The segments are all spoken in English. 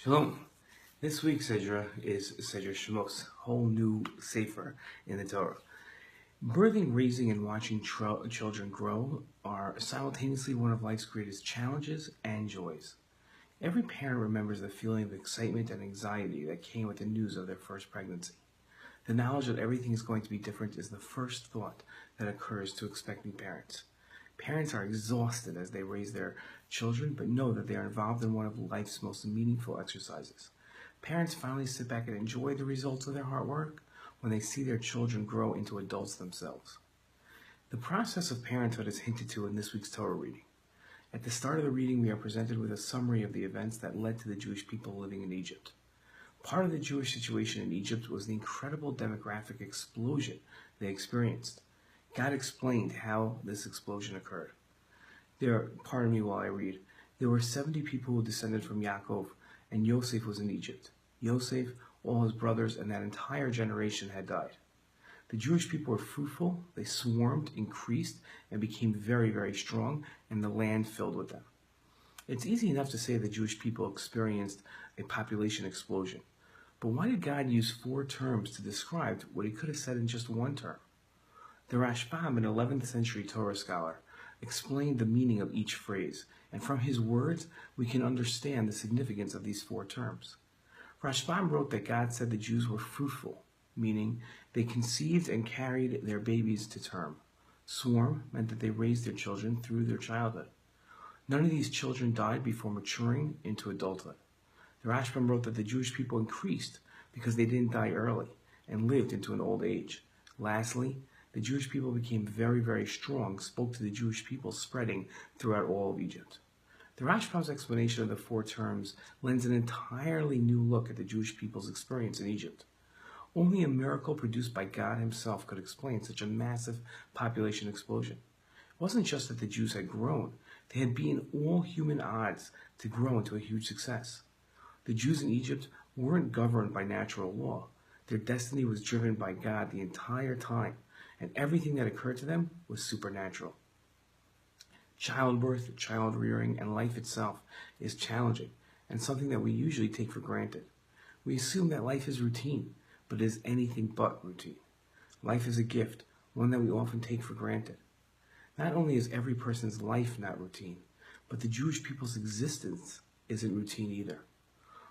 Shalom. This week's Sedra is Sedra Shemos, whole new sefer in the Torah. Birthing, raising, and watching children grow are simultaneously one of life's greatest challenges and joys. Every parent remembers the feeling of excitement and anxiety that came with the news of their first pregnancy. The knowledge that everything is going to be different is the first thought that occurs to expecting parents. Parents are exhausted as they raise their children, but know that they are involved in one of life's most meaningful exercises. Parents finally sit back and enjoy the results of their hard work when they see their children grow into adults themselves. The process of parenthood is hinted to in this week's Torah reading. At the start of the reading, we are presented with a summary of the events that led to the Jewish people living in Egypt. Part of the Jewish situation in Egypt was the incredible demographic explosion they experienced. God explained how this explosion occurred. Pardon me while I read. There were 70 people who descended from Yaakov, and Yosef was in Egypt. Yosef, all his brothers, and that entire generation had died. The Jewish people were fruitful, they swarmed, increased, and became very, very strong, and the land filled with them. It's easy enough to say the Jewish people experienced a population explosion. But why did God use 4 terms to describe what he could have said in just one term? The Rashbam, an 11th century Torah scholar, explained the meaning of each phrase, and from his words we can understand the significance of these 4 terms. Rashbam wrote that God said the Jews were fruitful, meaning they conceived and carried their babies to term. Swarm meant that they raised their children through their childhood. None of these children died before maturing into adulthood. The Rashbam wrote that the Jewish people increased because they didn't die early and lived into an old age. Lastly, the Jewish people became very, very strong, spoke to the Jewish people spreading throughout all of Egypt. The Rashbam's explanation of the 4 terms lends an entirely new look at the Jewish people's experience in Egypt. Only a miracle produced by God himself could explain such a massive population explosion. It wasn't just that the Jews had grown, they had beaten all human odds to grow into a huge success. The Jews in Egypt weren't governed by natural law. Their destiny was driven by God the entire time, and everything that occurred to them was supernatural. Childbirth, child rearing, and life itself is challenging and something that we usually take for granted. We assume that life is routine, but it is anything but routine. Life is a gift, one that we often take for granted. Not only is every person's life not routine, but the Jewish people's existence isn't routine either.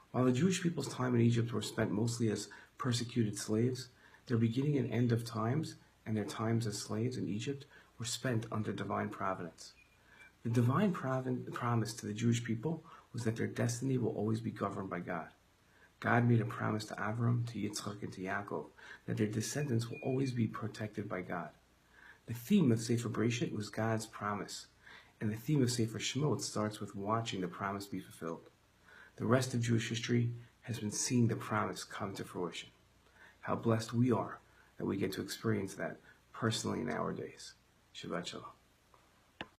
While the Jewish people's time in Egypt were spent mostly as persecuted slaves, their beginning and end of times and their times as slaves in Egypt were spent under divine providence. The divine promise to the Jewish people was that their destiny will always be governed by God. God made a promise to Avram, to Yitzchak, and to Yaakov that their descendants will always be protected by God. The theme of Sefer Bereshit was God's promise, and the theme of Sefer Shemot starts with watching the promise be fulfilled. The rest of Jewish history has been seeing the promise come to fruition. How blessed we are that we get to experience that personally in our days. Shabbat Shalom.